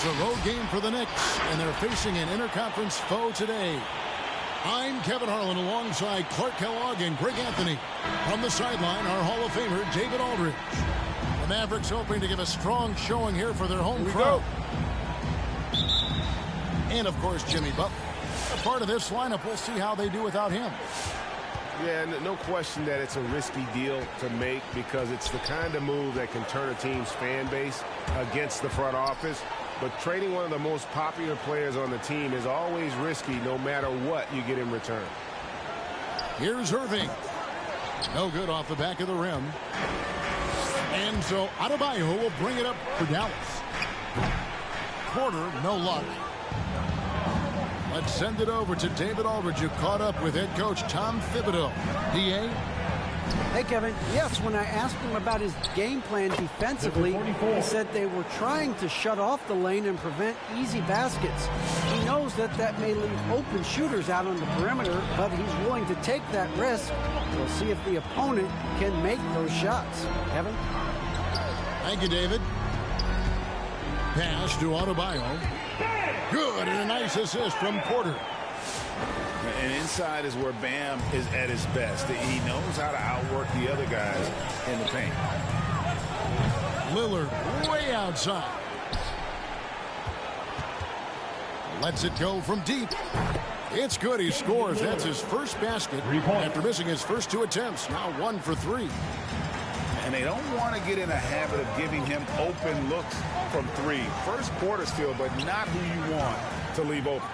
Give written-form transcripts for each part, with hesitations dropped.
It's a road game for the Knicks, and they're facing an interconference foe today. I'm Kevin Harlan alongside Clark Kellogg and Greg Anthony. From the sideline, our Hall of Famer, David Aldridge. The Mavericks hoping to give a strong showing here for their home crowd. And, of course, Jimmy Butler. A part of this lineup, we'll see how they do without him. Yeah, no question that it's a risky deal to make because it's the kind of move that can turn a team's fan base against the front office. But trading one of the most popular players on the team is always risky no matter what you get in return. Here's Irving. No good off the back of the rim. And so Awww will bring it up for Dallas. Porter, no luck. Let's send it over to David Aldridge, who caught up with head coach Tom Thibodeau. D.A.? Hey, Kevin. Yes, when I asked him about his game plan defensively, he said they were trying to shut off the lane and prevent easy baskets. He knows that that may leave open shooters out on the perimeter, but he's willing to take that risk. We'll see if the opponent can make those shots. Kevin? Thank you, David. Pass to Awww. Good, and a nice assist from Porter. And inside is where Bam is at his best. He knows how to outwork the other guys in the paint. Lillard way outside. Lets it go from deep. It's good. He scores. That's his first basket after missing his first 2 attempts. Now 1 for 3. And they don't want to get in a habit of giving him open looks from 3. First quarter still, but not who you want to leave open.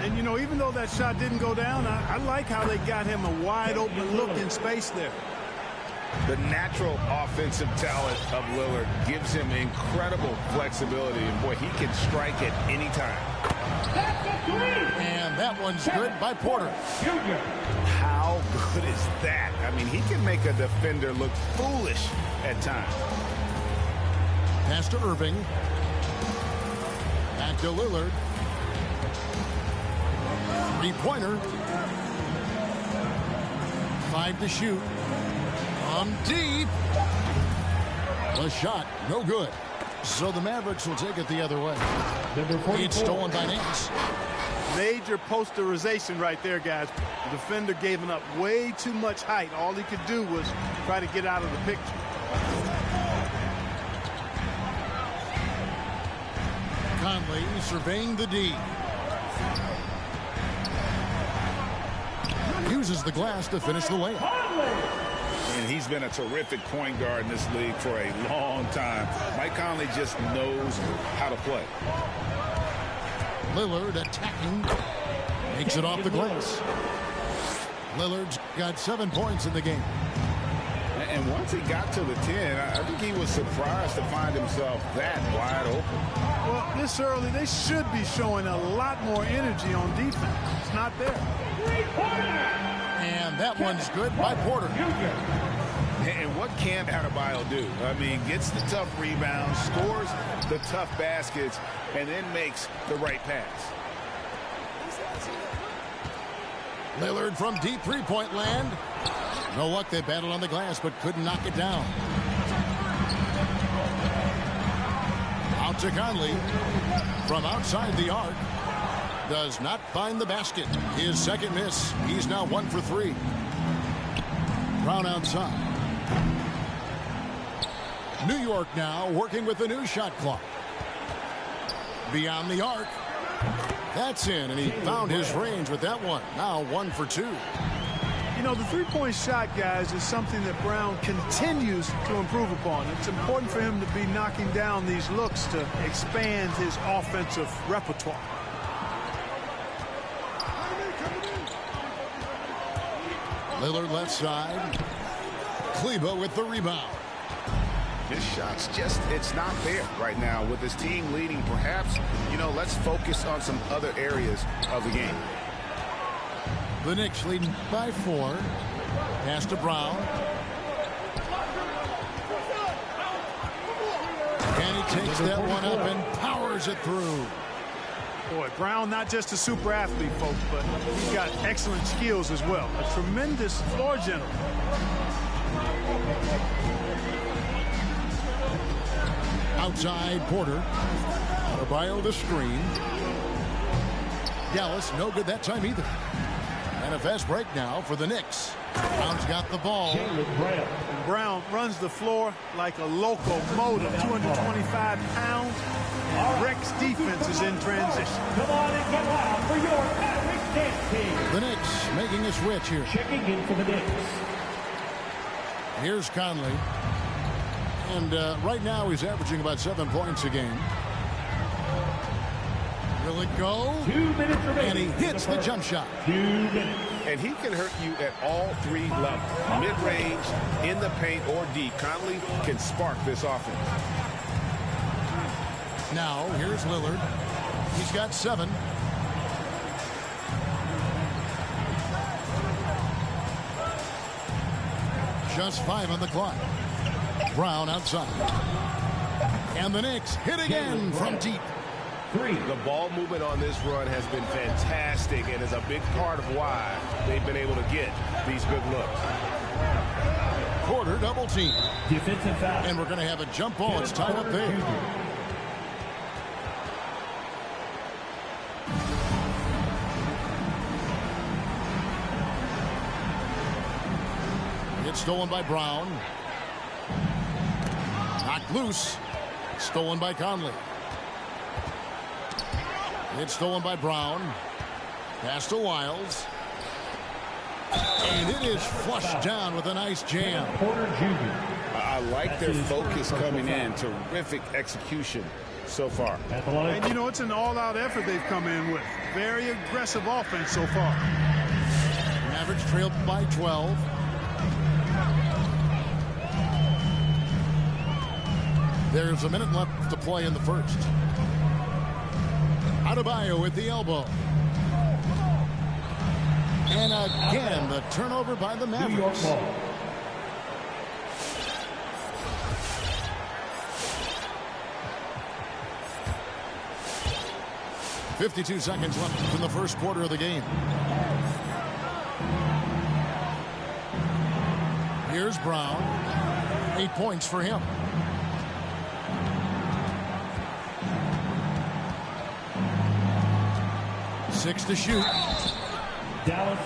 And, you know, even though that shot didn't go down, I like how they got him a wide-open look in space there. The natural offensive talent of Lillard gives him incredible flexibility. And, boy, he can strike at any time. And that one's good by Porter. How good is that? I mean, he can make a defender look foolish at times. Pass to Irving. Back to Lillard. 3-pointer. 5 to shoot. Deep. The shot, no good. So the Mavericks will take it the other way. It's stolen by Nance. Major posterization right there, guys. The defender gave him up way too much height. All he could do was try to get out of the picture. Conley surveying the D. Uses the glass to finish the layup. And he's been a terrific point guard in this league for a long time. Mike Conley just knows how to play. Lillard attacking. Makes it off the glass. Lillard's got 7 points in the game. And once he got to the 10, I think he was surprised to find himself that wide open. Well, this early, they should be showing a lot more energy on defense. It's not there. And that one's good by Porter. And what can Awww do? I mean, gets the tough rebounds, scores the tough baskets, and then makes the right pass. Lillard from deep 3-point land. No luck. They battled on the glass, but couldn't knock it down. Out to Conley. From outside the arc. Does not find the basket. His second miss. He's now 1 for 3. Brown outside. New York now working with the new shot clock. Beyond the arc. That's in, and he found his range with that one. Now 1 for 2. You know, the three-point shot, guys, is something that Brown continues to improve upon. It's important for him to be knocking down these looks to expand his offensive repertoire. Lillard left side. Kleba with the rebound. His shot's just, it's not there right now. With his team leading, perhaps, you know, let's focus on some other areas of the game. The Knicks leading by 4. Pass to Brown. And he takes that one up and powers it through. Boy, Brown not just a super athlete, folks, but he's got excellent skills as well. A tremendous floor general. Outside Porter. Awww the screen. Dallas no good that time either. And a fast break now for the Knicks. Brown's got the ball. Brown runs the floor like a locomotive, 225 pounds. Rex defense is in transition. Come on and get loud for your Mavericks dance team. The Knicks making a switch here. Checking in for the Knicks. Here's Conley. And right now he's averaging about 7 points a game. Will it go? 2 minutes remaining. And he hits the jump shot. 2 minutes. And he can hurt you at all three levels. Mid-range, in the paint, or deep. Conley can spark this offense. Now, here's Lillard. He's got 7. Just 5 on the clock. Brown outside. And the Knicks hit again from deep. The ball movement on this run has been fantastic and is a big part of why they've been able to get these good looks. Porter double team. Defensive foul. And we're going to have a jump ball. It's tied up there. It's stolen by Brown. Knocked loose. Stolen by Conley. It's stolen by Brown. Pass to Wiles. And it is flushed down with a nice jam. Porter Jr. I like their focus coming in. Terrific execution so far. At the line. And, you know, it's an all-out effort they've come in with. Very aggressive offense so far. Mavericks trailed by 12. There's a minute left to play in the first. Awww at the elbow. And again, the turnover by the New York Mavericks. ball. .52 seconds left in the first quarter of the game. Here's Brown. 8 points for him. Six to shoot. Dallas.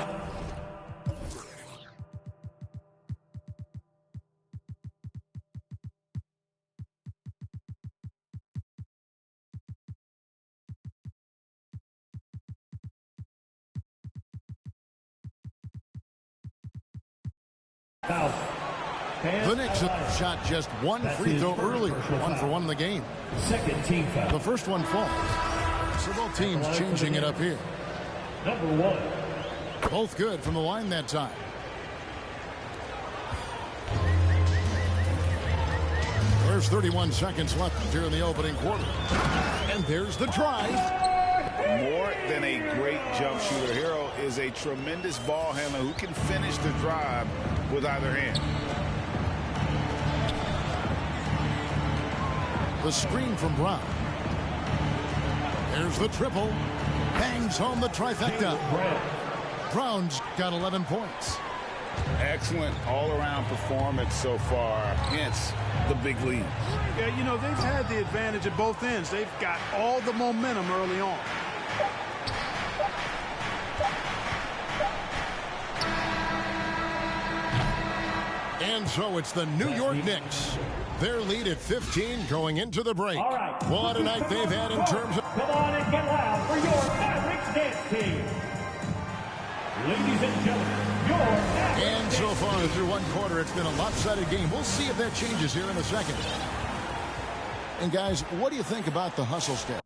Foul. The Knicks have shot just one free throw earlier. 1 for 1 in the game. Second team foul. The first one falls. So both teams changing it up here. Number 1. Both good from the line that time. There's 31 seconds left here in the opening quarter. And there's the drive. More than a great jump shooter, Hero is a tremendous ball handler who can finish the drive with either hand. The screen from Brown. There's the triple. Bangs home the trifecta. Brown's got 11 points. Excellent all-around performance so far, hence the big lead. Yeah, you know, they've had the advantage at both ends. They've got all the momentum early on. And so it's the New York Knicks. Their lead at 15 going into the break. All right. What a night they've had in terms of... Come on and get loud for your Mavericks dance team. Ladies and gentlemen, your Mavericks And so far through one quarter, it's been a lopsided game. We'll see if that changes here in a second. And guys, what do you think about the hustle step?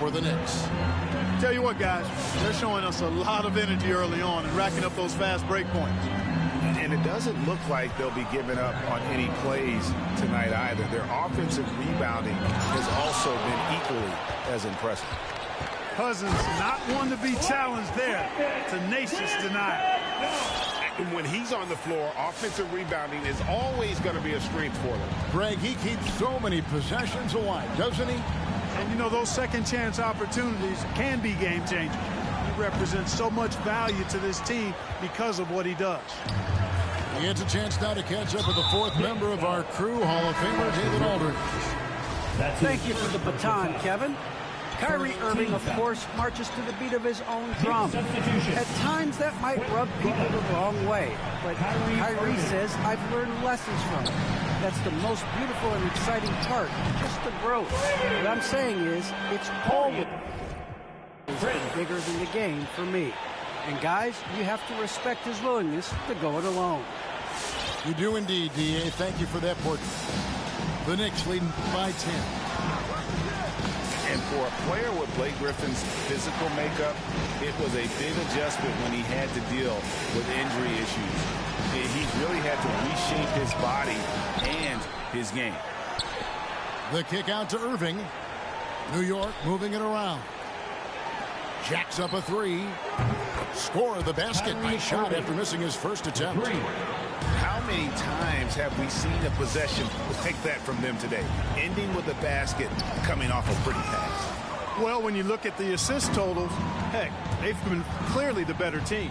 for the Knicks. Tell you what, guys, they're showing us a lot of energy early on and racking up those fast break points. And it doesn't look like they'll be giving up on any plays tonight either. Their offensive rebounding has also been equally as impressive. Cousins not one to be challenged there. Tenacious denial. And when he's on the floor, offensive rebounding is always going to be a strength for them. Greg, he keeps so many possessions alive, doesn't he? And, you know, those second chance opportunities can be game changers. He represents so much value to this team because of what he does. He gets a chance now to catch up with the fourth member of our crew, Hall of Famer David Aldridge. Thank you for the baton, Kevin. Kyrie Irving, of course, marches to the beat of his own drum. At times, that might rub people the wrong way. But Kyrie says, I've learned lessons from it. That's the most beautiful and exciting part, just the growth. What I'm saying is, it's always bigger than the game for me. And guys, you have to respect his willingness to go it alone. You do indeed, D.A. Thank you for that portrait. The Knicks leading by 10. And for a player with Blake Griffin's physical makeup, it was a big adjustment when he had to deal with injury issues. He's really had to reshape his body and his game. The kick out to Irving. New York moving it around. Jacks up a three. Score the basket. Nice shot after missing his first attempt. How many times have we seen a possession like that from them today, ending with a basket coming off a pretty pass? Well, when you look at the assist totals, heck, they've been clearly the better team.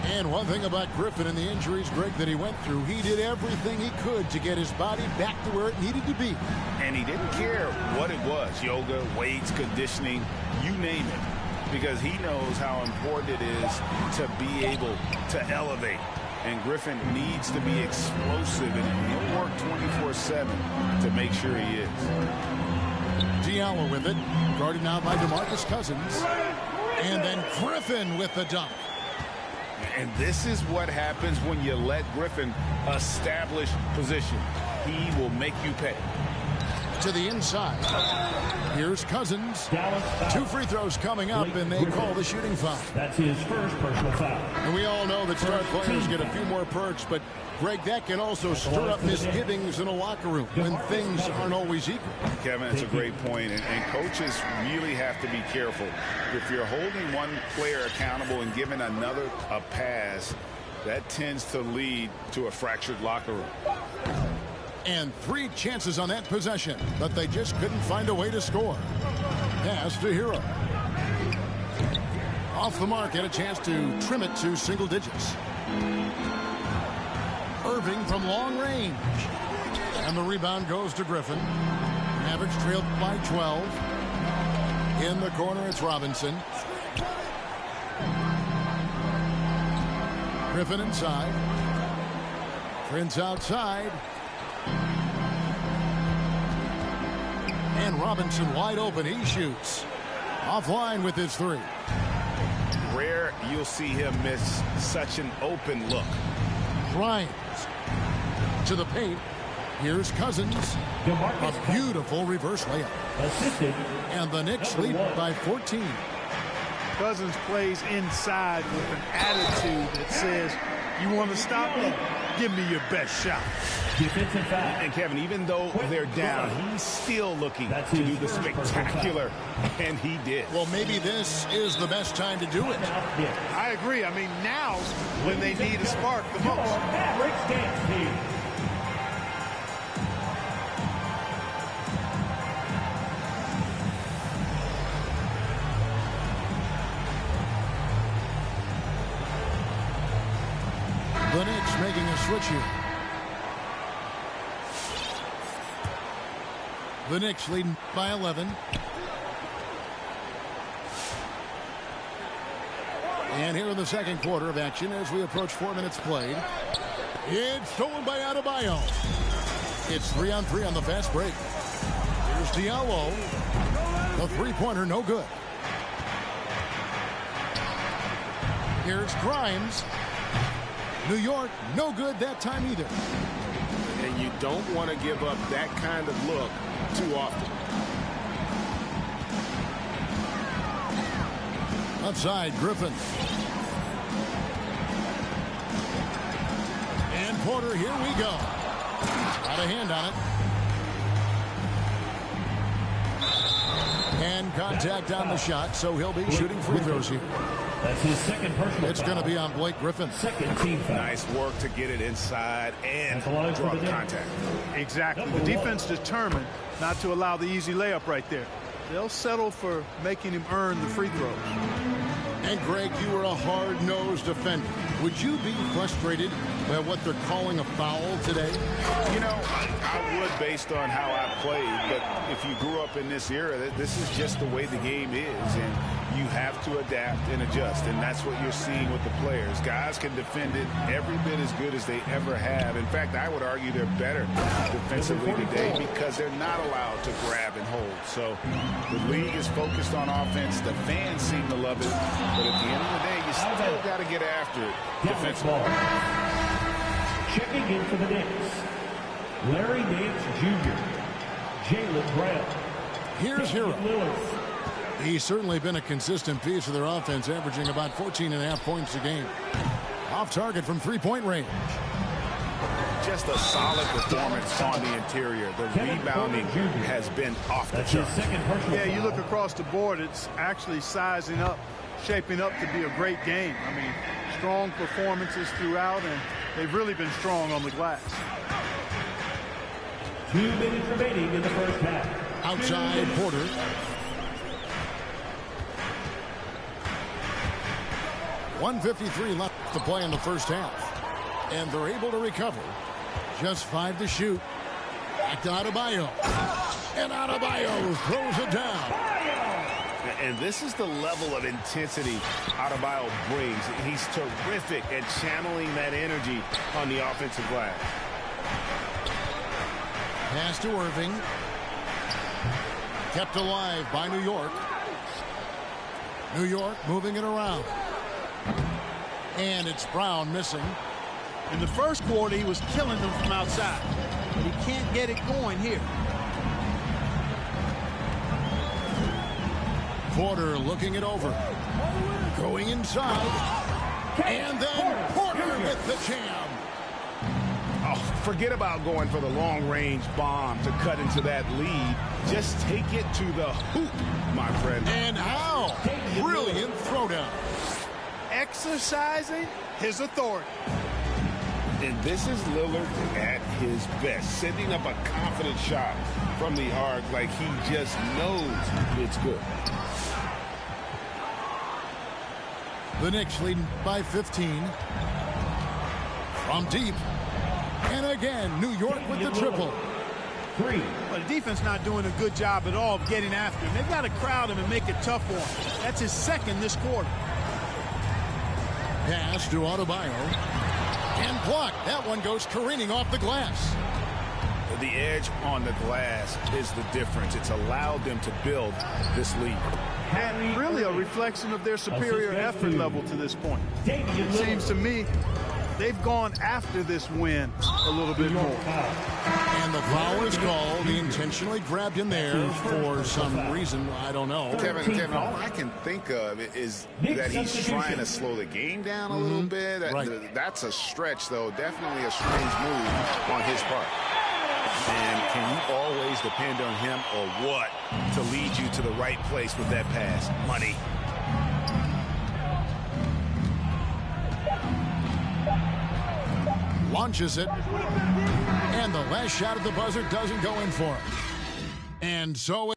And one thing about Griffin and the injuries, Greg, that he went through, he did everything he could to get his body back to where it needed to be. And he didn't care what it was, yoga, weights, conditioning, you name it, because he knows how important it is to be able to elevate. And Griffin needs to be explosive, and he'll work 24/7 to make sure he is. Diallo with it, guarded now by DeMarcus Cousins. And then Griffin with the dunk. And this is what happens when you let Griffin establish position. He will make you pay. To the inside. Here's Cousins. 2 free throws coming up, and they call the shooting foul. That's his first personal foul. And we all know that star players get a few more perks, but Greg, that can also stir up misgivings in a locker room when things aren't always equal. Kevin, that's a great point, and coaches really have to be careful. If you're holding one player accountable and giving another a pass, that tends to lead to a fractured locker room. And 3 chances on that possession, but they just couldn't find a way to score. Pass to Hero. Off the mark, had a chance to trim it to single digits. Irving from long range. And the rebound goes to Griffin. Mavericks trailed by 12. In the corner, it's Robinson. Griffin inside. Prince outside. And Robinson wide open. He shoots. Offline with his 3. Rare you'll see him miss such an open look. Grimes to the paint. Here's Cousins. A beautiful reverse layup. Assisted. And the Knicks lead by 14. Cousins plays inside with an attitude that says, you want to stop me? Give me your best shot. Defensive foul. And Kevin, even though they're down, he's still looking to do the spectacular, and he did. Well, maybe this is the best time to do it. I agree. I mean, now's when they need a spark the most. Mavericks dance team. The Knicks making a switch here. The Knicks leading by 11. And here in the second quarter of action as we approach 4 minutes played. It's stolen by Adebayo. It's 3-on-3 on the fast break. Here's Diallo. The three-pointer no good. Here's Grimes. New York, no good that time either. And you don't want to give up that kind of look too often. Left side, Griffin. And Porter, here we go. Got a hand on it. And contact on the shot, so he'll be shooting free throws here. That's his second personal It's going to be on Blake Griffin. Second team foul. Nice work to get it inside and draw the contact. Exactly. The defense determined not to allow the easy layup right there. They'll settle for making him earn the free throws. And Greg, you were a hard-nosed defender. Would you be frustrated by what they're calling a foul today? You know, I would based on how I played, but if you grew up in this era, this is just the way the game is, and you have to adapt and adjust, and that's what you're seeing with the players. Guys can defend it every bit as good as they ever have. In fact, I would argue they're better defensively today because they're not allowed to grab and hold. So the league is focused on offense. The fans seem to love it, but at the end of the day, you still got to get after it defensively. Checking in for the Knicks, Larry Nance Jr., Jaylen Brown. Here's Hero. Lillard. He's certainly been a consistent piece of their offense, averaging about 14.5 points a game. Off target from three-point range. Just a solid performance on the interior. The rebounding has been off the chart. Yeah, you look across the board, it's actually sizing up, shaping up to be a great game. I mean, strong performances throughout, and they've really been strong on the glass. 2 minutes remaining in the first half. Outside Porter. .153 left to play in the first half. And they're able to recover. Just 5 to shoot. Back to Adebayo. And Adebayo throws it down. And this is the level of intensity Adebayo brings. He's terrific at channeling that energy on the offensive glass. Pass to Irving. Kept alive by New York. New York moving it around. And it's Brown missing. In the first quarter, he was killing them from outside. But he can't get it going here. Porter looking it over. Going inside. And then Porter with the jam. Oh, forget about going for the long-range bomb to cut into that lead. Just take it to the hoop, my friend. And how? Brilliant throwdown. Exercising his authority. And this is Lillard at his best, sending up a confident shot from the arc like he just knows it's good. The Knicks leading by 15. From deep. And again, New York with the triple. 3. But the defense not doing a good job at all of getting after him. They've got to crowd him and make it tough for him. That's his second this quarter. Pass to Adebayo. And blocked. That one goes careening off the glass. The edge on the glass is the difference. It's allowed them to build this lead. Really a reflection of their superior effort level to this point. It seems to me they've gone after this win a little bit more. And the foul is called. He intentionally grabbed him there for some reason. I don't know. Kevin, all I can think of is that he's trying to slow the game down a little bit. Right. That's a stretch, though. Definitely a strange move on his part. And can you always depend on him or what to lead you to the right place with that pass? Money. Launches it. And the last shot at the buzzer doesn't go in for him. And so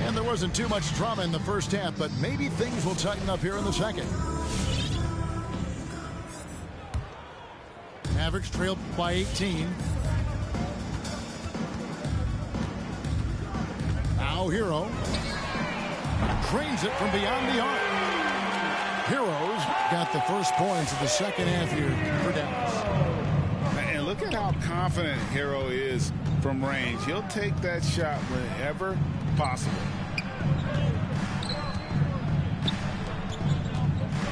and there wasn't too much drama in the first half, but maybe things will tighten up here in the second. Mavericks trailed by 18. Now Hero trains it from beyond the arc. Heroes got the first points of the second half here for Dallas. And look at how confident Hero is from range. He'll take that shot whenever possible.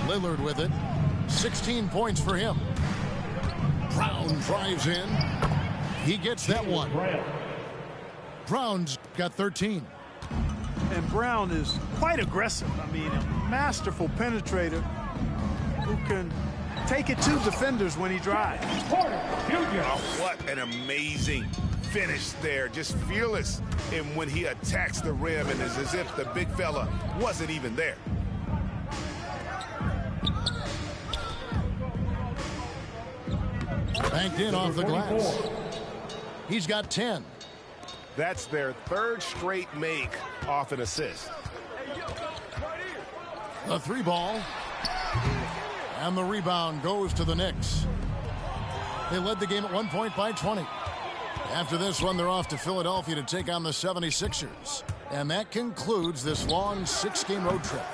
Lillard with it. 16 points for him. Brown drives in. He gets that one. Brown's got 13. And Brown is quite aggressive. I mean, a masterful penetrator who can take it to defenders when he drives. Oh, what an amazing finish there. Just fearless in when he attacks the rim, and it's as if the big fella wasn't even there. Banked in off the glass. He's got 10. That's their third straight make off an assist. The 3 ball. And the rebound goes to the Knicks. They led the game at one point by 20. After this one, they're off to Philadelphia to take on the 76ers. And that concludes this long 6-game road trip.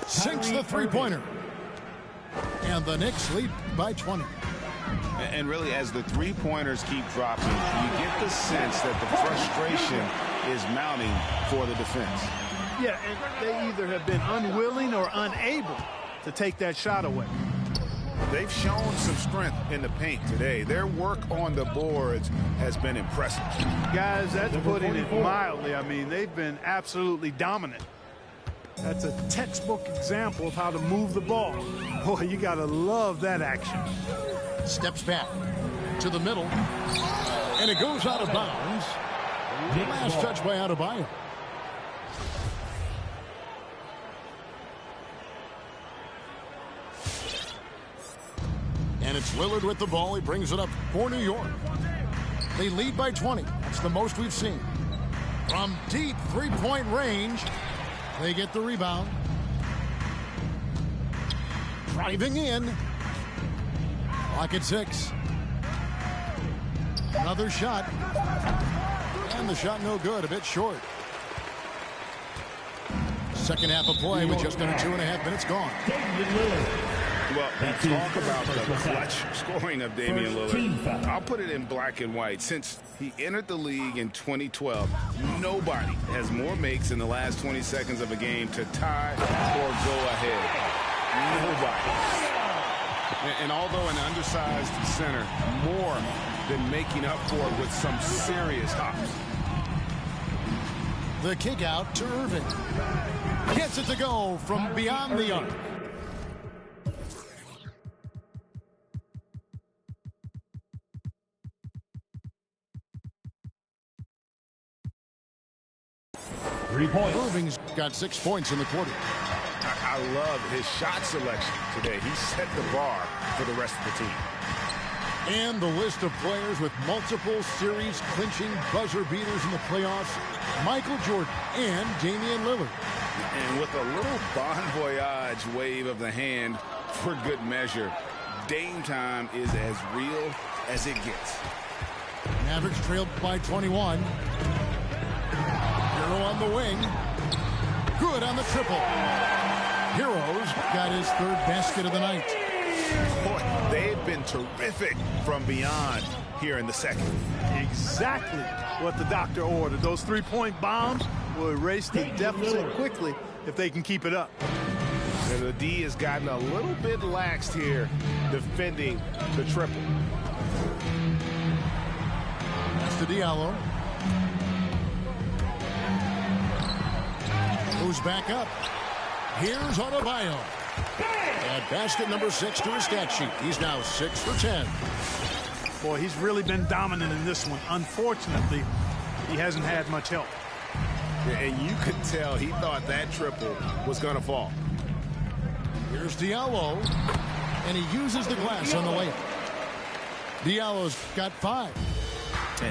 Sinks the three-pointer. And the Knicks lead by 20. And really, as the three-pointers keep dropping, you get the sense that the frustration is mounting for the defense. Yeah, and they either have been unwilling or unable to take that shot away. They've shown some strength in the paint today. Their work on the boards has been impressive. Guys, that's putting it mildly. I mean, they've been absolutely dominant. That's a textbook example of how to move the ball. Boy, you got to love that action. Steps back to the middle. And it goes out of bounds. Last touch by Awww. And it's Lillard with the ball. He brings it up for New York. They lead by 20. That's the most we've seen. From deep three-point range, they get the rebound. Driving in. Clock at 6. Another shot. And the shot no good, a bit short. Second half of play with just under 2.5 minutes gone. Well, we talk about the clutch scoring of Damian Lillard. I'll put it in black and white. Since he entered the league in 2012, nobody has more makes in the last 20 seconds of a game to tie or go ahead. Nobody. And although an undersized center, more than making up for it with some serious hops. The kick out to Irving. Gets it to go from beyond the arc. Irving's got 6 points in the quarter. I love his shot selection today. He set the bar for the rest of the team. And the list of players with multiple series-clinching buzzer beaters in the playoffs, Michael Jordan and Damian Lillard. And with a little bon voyage wave of the hand for good measure, Dame time is as real as it gets. Mavericks trailed by 21. Hero on the wing. Good on the triple. Hero's got his 3rd basket of the night. Boy, they've been terrific from beyond here in the second. Exactly what the doctor ordered. Those 3-point bombs will erase the deficit quickly if they can keep it up. And the D has gotten a little bit laxed here defending the triple. That's to Diallo. Moves back up. Here's Awww. And basket number 6 to his stat sheet. He's now 6 for 10. Boy, he's really been dominant in this one. Unfortunately, he hasn't had much help. And you could tell he thought that triple was going to fall. Here's Diallo. And he uses the glass on the layup. Diallo's got 5.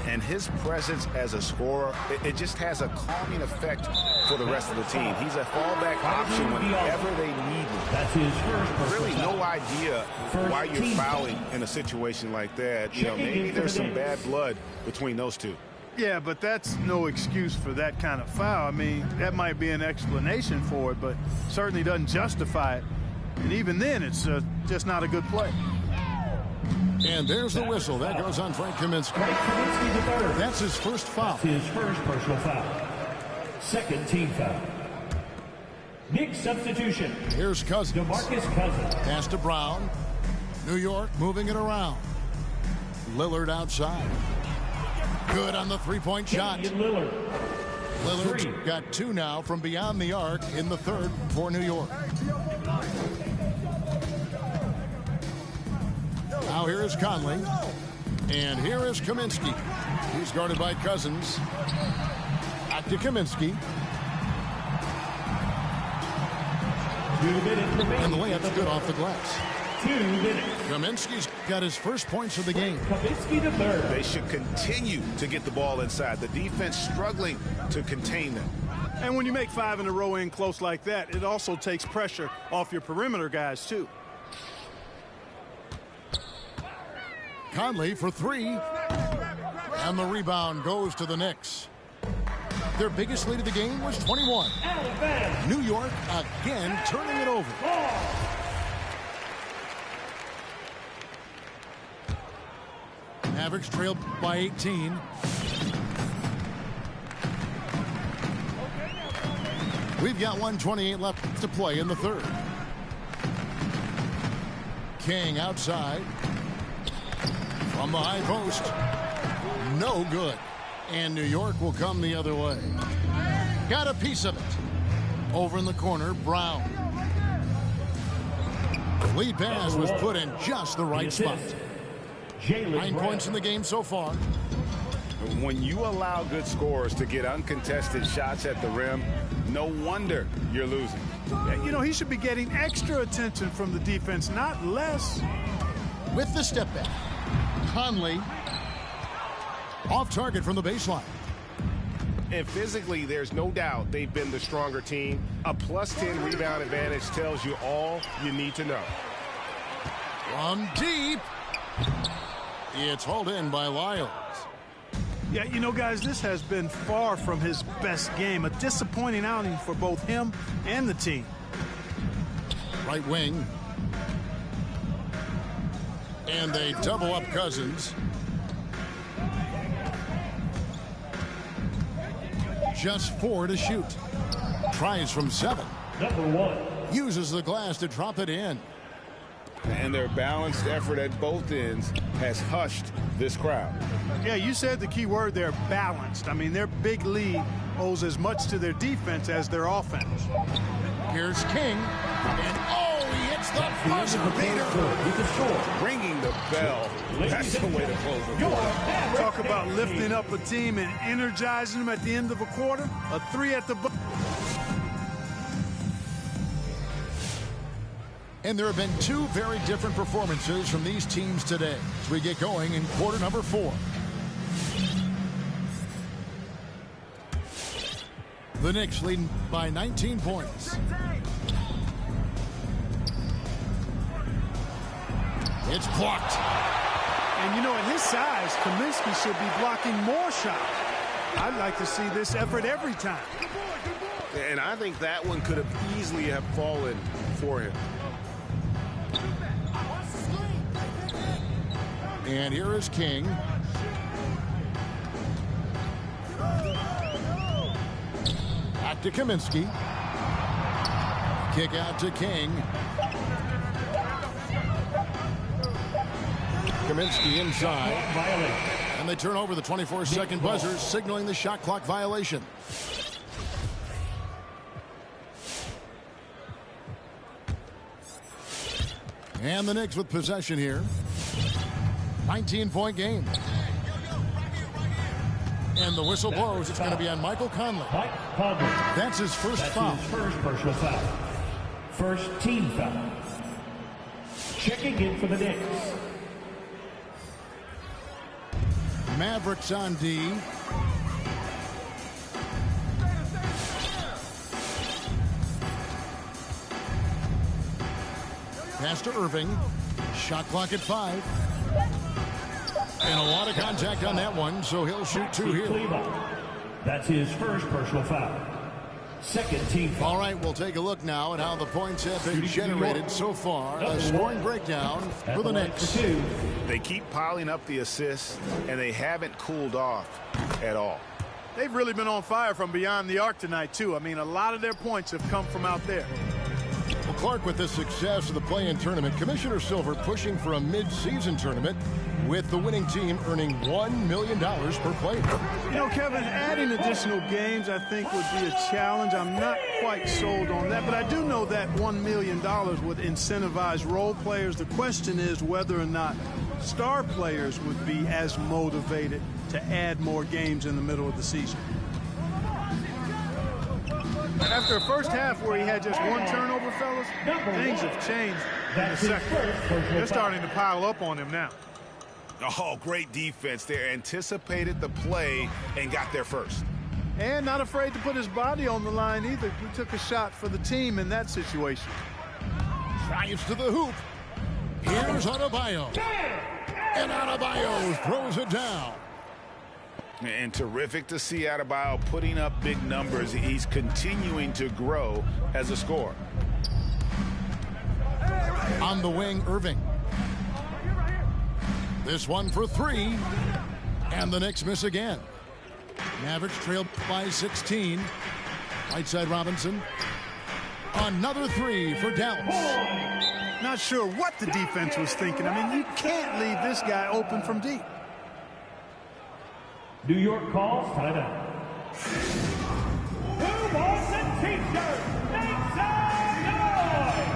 And his presence as a scorer, it just has a calming effect for the rest of the team. He's a fallback option whenever they need him. That's his first. Really no idea why you're fouling in a situation like that. You know, maybe there's some bad blood between those two. Yeah, but that's no excuse for that kind of foul. I mean, that might be an explanation for it, but certainly doesn't justify it. And even then, it's just not a good play. And there's the whistle. That goes on Frank Kaminsky. That's his first foul. His first personal foul. Second team foul. Knicks substitution. Here's Cousins. DeMarcus Cousins. Pass to Brown. New York moving it around. Lillard outside. Good on the three-point shot. Lillard. Lillard got 2 now from beyond the arc in the third for New York. Now here is Conley. And here is Kaminsky. He's guarded by Cousins. Back to Kaminsky. 2 minutes remaining. And the layup's good off the glass. 2 minutes. Kaminsky's got his first points of the game. Kaminsky to third. They should continue to get the ball inside. The defense struggling to contain them. And when you make 5 in a row in close like that, it also takes pressure off your perimeter guys, too. Conley for 3. And the rebound goes to the Knicks. Their biggest lead of the game was 21. Alabama. New York again turning it over. Mavericks trailed by 18. We've got 1:28 left to play in the third. King outside. From the high post. No good. And New York will come the other way. Got a piece of it. Over in the corner, Brown. The lead pass was put in just the right spot. 9 points in the game so far. When you allow good scorers to get uncontested shots at the rim, no wonder you're losing. You know, he should be getting extra attention from the defense, not less. With the step back. Conley off target from the baseline. And physically, there's no doubt they've been the stronger team. A +10 rebound advantage tells you all you need to know. From deep. It's hauled in by Lyles. Yeah, you know, guys, this has been far from his best game. A disappointing outing for both him and the team. Right wing. And they double up Cousins. Just 4 to shoot. Tries from 7. Number 1. Uses the glass to drop it in. And their balanced effort at both ends has hushed this crowd. Yeah, you said the key word there, balanced. I mean, their big lead owes as much to their defense as their offense. Here's King. And he hits the buzzer beater. With the score. Ringing the bell. That's the way to close the Your quarter. Mavericks Talk about game. lifting up a team and energizing them at the end of a quarter. A 3 at the buzzer. And there have been 2 very different performances from these teams today as we get going in quarter number 4. The Knicks leading by 19 points. It's blocked. And, you know, at his size, Kaminsky should be blocking more shots. I'd like to see this effort every time. And I think that one could have easily have fallen for him. And here is King. Back to Kaminsky. Kick out to King. Kaminsky inside. And they turn over the 24-second buzzer, signaling the shot clock violation. And the Knicks with possession here. 19-point game. And the whistle blows. It's going to be on Michael Conley. Mike Conley. That's his first foul. His first personal foul. First team foul. Checking in for the Knicks. Mavericks on D. Pass to Irving. Shot clock at 5. And a lot of contact on that one, so he'll shoot 2 here. That's his first personal foul. Second team foul. All right, we'll take a look now at how the points have been generated so far. A scoring breakdown for the Knicks. They keep piling up the assists, and they haven't cooled off at all. They've really been on fire from beyond the arc tonight, too. I mean, a lot of their points have come from out there. Well, Clark, with the success of the play-in tournament, Commissioner Silver pushing for a mid-season tournament with the winning team earning $1 million per player. You know, Kevin, adding additional games I think would be a challenge. I'm not quite sold on that, but I do know that $1 million would incentivize role players. The question is whether or not star players would be as motivated to add more games in the middle of the season. After a first half where he had just one turnover, fellas, things have changed in the second. They're starting to pile up on him now. Oh, great defense there. Anticipated the play and got there first. And not afraid to put his body on the line either. He took a shot for the team in that situation. Drives to the hoop. Here's Awww. And Awww throws it down. And terrific to see Awww putting up big numbers. He's continuing to grow as a scorer. On the wing, Irving. This one for three. And the Knicks miss again. Mavericks trailed by 16. Right side Robinson. Another three for Dallas. Not sure what the defense was thinking. I mean, you can't leave this guy open from deep. New York calls timeout. Who wants a t-shirt? Make some noise!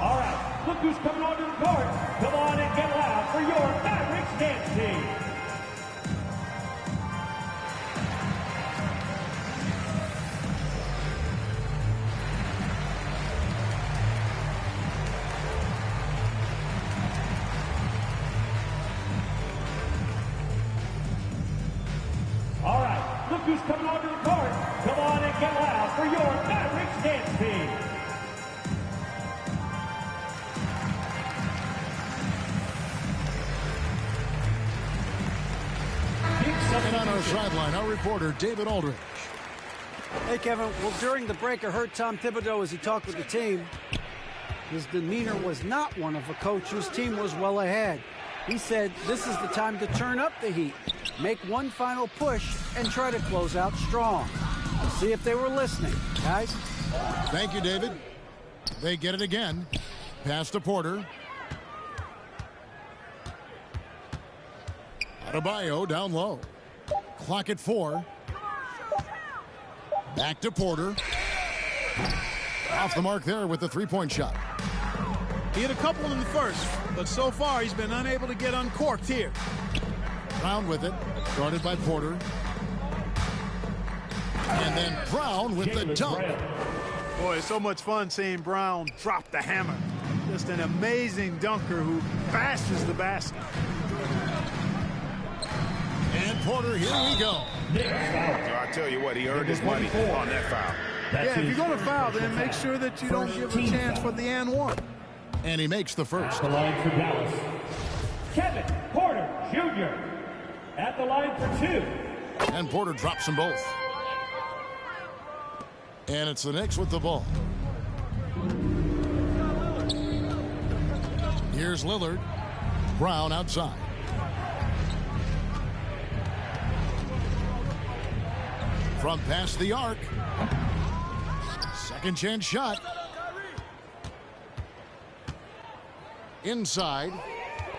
All right, look who's coming onto the court. Come on and get loud for your Mavericks dance team. All right, look who's coming onto the court. Come on and get loud for your Mavericks dance team. And on our sideline, our reporter, David Aldridge. Hey, Kevin. Well, during the break, I heard Tom Thibodeau as he talked with the team. His demeanor was not one of a coach whose team was well ahead. He said this is the time to turn up the heat, make one final push, and try to close out strong. We'll see if they were listening, guys. Thank you, David. They get it again. Pass to Porter. Awww down low. Clock at 4. Back to Porter. Off the mark there with the three-point shot. He had a couple in the first, but so far he's been unable to get uncorked here. Brown with it. Guarded by Porter. And then Brown with the dunk. Boy, it's so much fun seeing Brown drop the hammer. Just an amazing dunker who bashes the basket. And Porter, here we go. I tell you what, he earned his money on that foul. Yeah, if you're going to foul, then make sure that you don't give a chance for the and one. And he makes the first. The line for Dallas. Kevin Porter Jr. at the line for 2. And Porter drops them both. And it's the Knicks with the ball. Here's Lillard. Brown outside. From past the arc. Second chance shot. Inside.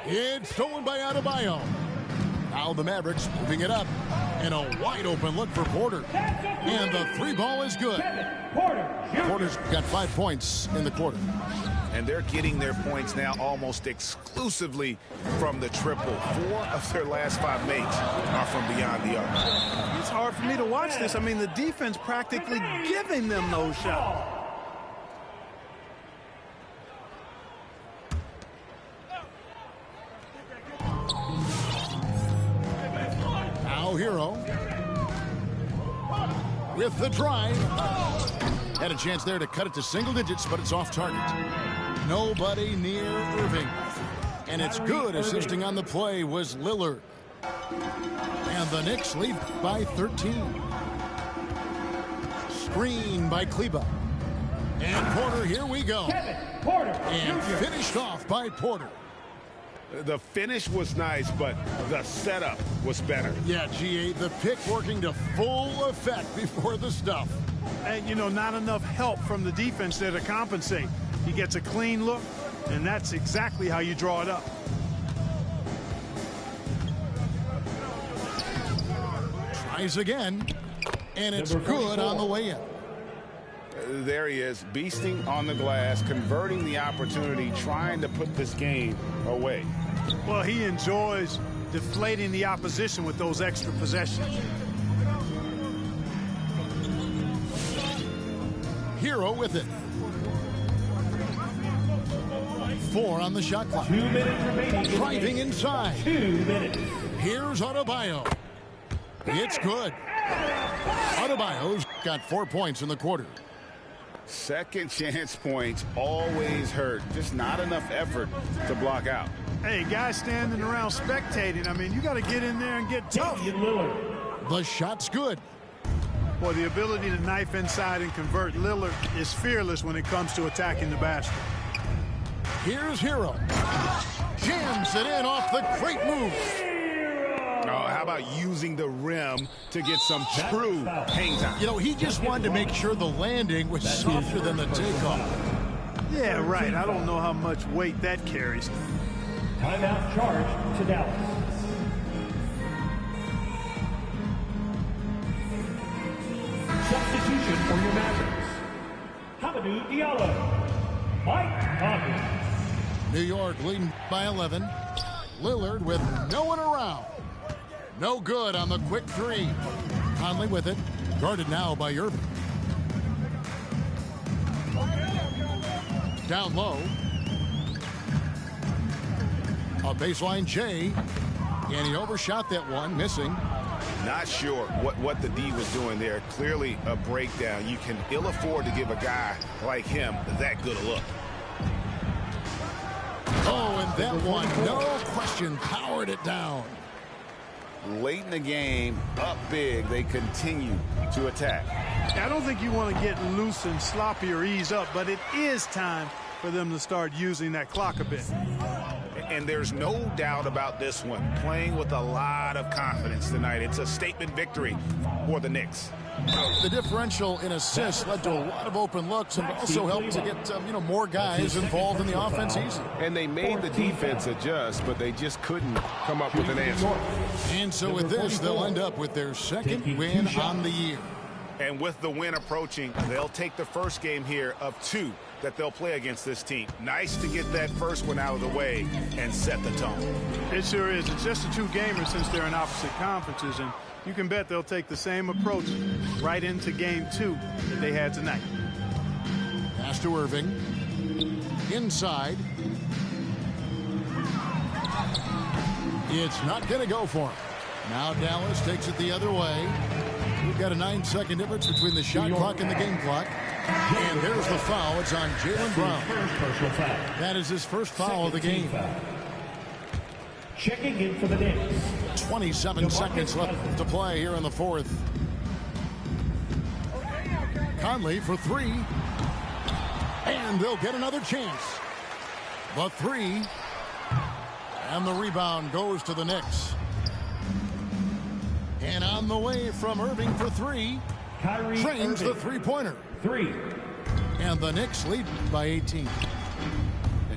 It's stolen by Awww. Now the Mavericks moving it up. And a wide open look for Porter. And the three ball is good. Porter's got 5 points in the quarter. And they're getting their points now almost exclusively from the triple. 4 of their last 5 makes are from beyond the arc. It's hard for me to watch this. I mean, the defense practically giving them those shots. Now Hero with the drive. Had a chance there to cut it to single digits, but it's off target. Nobody near Irving. And it's good. Assisting on the play was Lillard. And the Knicks lead by 13. Screen by Kleba. And Porter, here we go. Kevin Porter And Jr. finished off by Porter. The finish was nice, but the setup was better. Yeah, GA, the pick working to full effect before the stuff. And, you know, not enough help from the defense there to compensate. He gets a clean look, and that's exactly how you draw it up. Tries again, and it's good on the way in. There he is, beasting on the glass, converting the opportunity, trying to put this game away. Well, he enjoys deflating the opposition with those extra possessions. Hero with it. 4 on the shot clock. 2 minutes remaining. Driving inside. 2 minutes. Here's Awww. It's good. Awww's got 4 points in the quarter. Second chance points always hurt. Just not enough effort to block out. Hey, guys standing around spectating, I mean, you got to get in there and get tough. Damian Lillard. The shot's good. Boy, the ability to knife inside and convert. Lillard is fearless when it comes to attacking the basket. Here's Hero. Jams it in off the great move. Oh, how about using the rim to get some true hang time? You know, he just wanted to make sure the landing was softer than the takeoff. Yeah, right. I don't know how much weight that carries. Timeout charge to Dallas. Substitution for your Mavericks. Hamidou Diallo. Mike Conley. New York leading by 11. Lillard with no one around. No good on the quick 3. Conley with it. Guarded now by Irving. Down low. A baseline J. And he overshot that one, missing. Not sure what the D was doing there. Clearly a breakdown. You can ill afford to give a guy like him that good a look. Oh, and that one, no question, powered it down. Late in the game, up big, they continue to attack. I don't think you want to get loose and sloppy or ease up, but it is time for them to start using that clock a bit. And there's no doubt about this one. Playing with a lot of confidence tonight. It's a statement victory for the Knicks. The differential in assists led to a lot of open looks and also helped to get more guys involved in the offense easy. And they made the defense adjust, but they just couldn't come up with an answer. And so with this, they'll end up with their second win on the year. And with the win approaching, they'll take the first game here of 2 that they'll play against this team. Nice to get that first one out of the way and set the tone. It sure is. It's just a 2-gamer since they're in opposite conferences, and you can bet they'll take the same approach right into game 2 that they had tonight. Pass to Irving. Inside. It's not going to go for him. Now Dallas takes it the other way. We've got a 9-second difference between the shot clock and the game clock. And there's the foul. It's on Jaylen Brown. That is his first foul of the game. Checking in for the Knicks. 27 seconds left to play here in the fourth. Conley for 3. And they'll get another chance. The 3. And the rebound goes to the Knicks. And on the way from Irving for 3. Kyrie Trains the Irving. three-pointer. 3. And the Knicks lead by 18.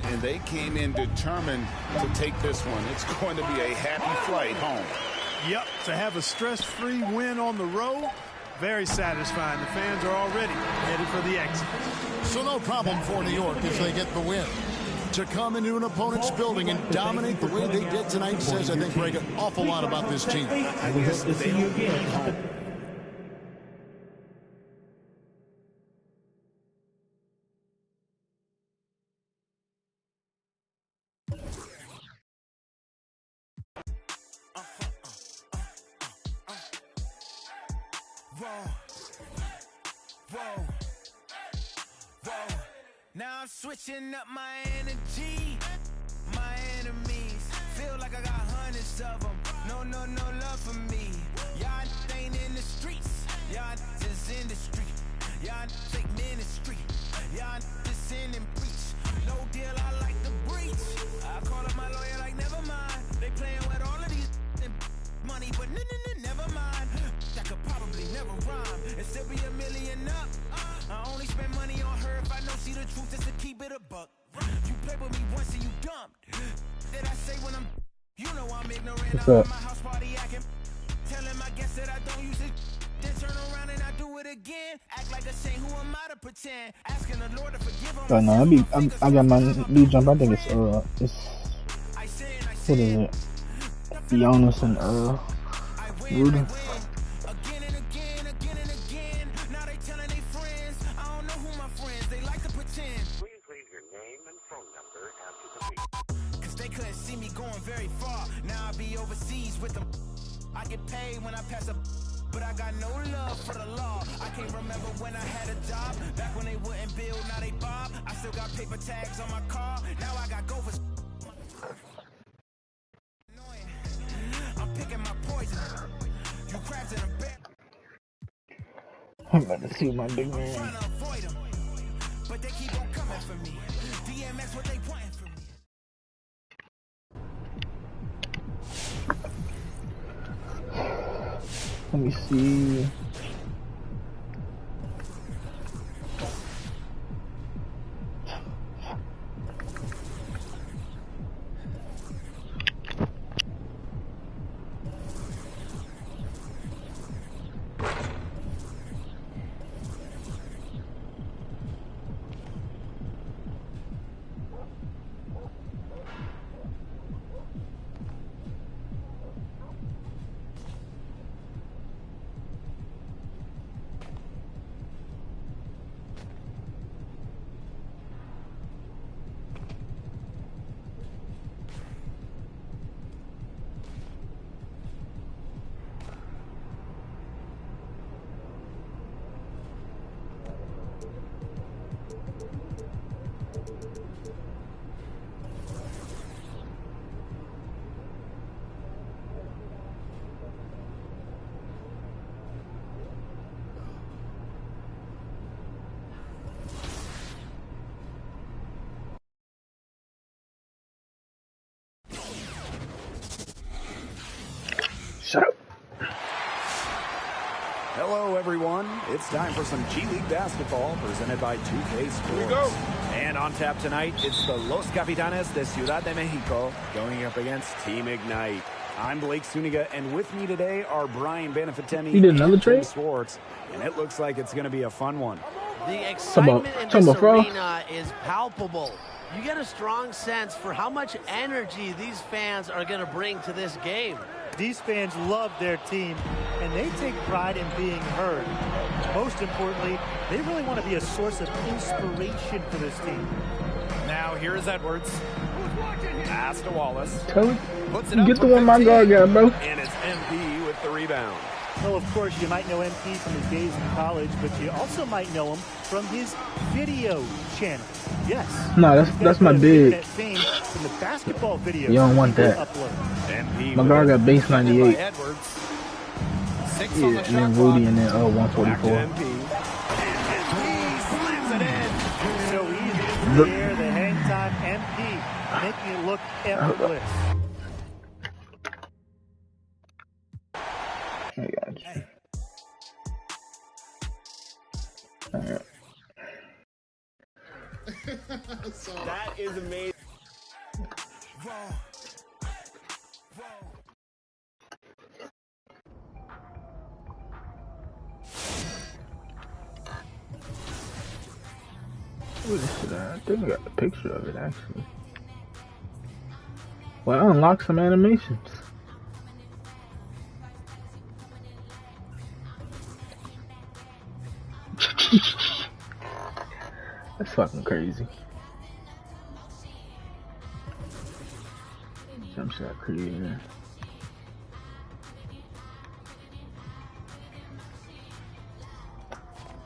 And they came in determined to take this one. It's going to be a happy flight home. Yep, to have a stress-free win on the road, very satisfying. The fans are already headed for the exit. So no problem for New York as they get the win. To come into an opponent's building and dominate the way they did tonight says, I think, Greg, an awful lot about this team. And we hope to see you again. Now I'm switching up my energy. My enemies feel like I got hundreds of them. No love for me. Y'all ain't in the streets. Y'all just in the street. Y'all take ministry. Y'all What's up? Oh no, I got my new jump. I think it's what is it? Jonas and Rudy. Cause they couldn't see me going very far. Now I be overseas with them. I get paid when I pass a, but I got no love for the law. I can't remember when I had a job. Back when they wouldn't build, now they bob. I still got paper tags on my car. Now I got Gophers. I'm picking my poison. You crafted a bear. I'm about to see my big man. Trying to avoid them, but they keep on coming for me. DMX, what they wanting for me. Let me see. Shut up. Hello, everyone. It's time for some G League basketball presented by 2K Sports. Here we go. And on tap tonight, it's the Los Capitanes de Ciudad de Mexico going up against Team Ignite. I'm Blake Suniga, and with me today are Brian Banafitemi You did another and Tim trade? Swartz. And it looks like it's going to be a fun one. The excitement in this Fro. arena is palpable. You get a strong sense for how much energy these fans are going to bring to this game. These fans love their team, and they take pride in being heard. Most importantly, they really want to be a source of inspiration for this team. Now, here is Edwards. Pass to Wallace. Puts it Get up the for one my 15, guard got, bro. And it's MP with the rebound. Well, of course, you might know MP from his days in college, but you also might know him from his video channel. Yes. No, that's my big. Fame from the basketball videos You don't want that. MP My guard got base 98. Edwards. 6 Yeah, on the and shot then clock. Rudy and then Back to 144. MP. And MP slams it in. So easy in the air, the hang time, MP, making it look effortless. I got you. All right. That is amazing. What is that? I think I got a picture of it actually. Well, I unlocked some animations. That's fucking crazy. Jump shot creator.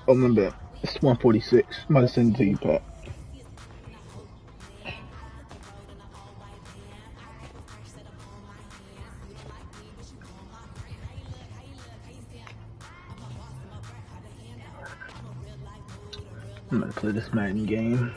Oh my bad. It's 146. I'm about to send it to you, Pat. I'm gonna play this Madden game.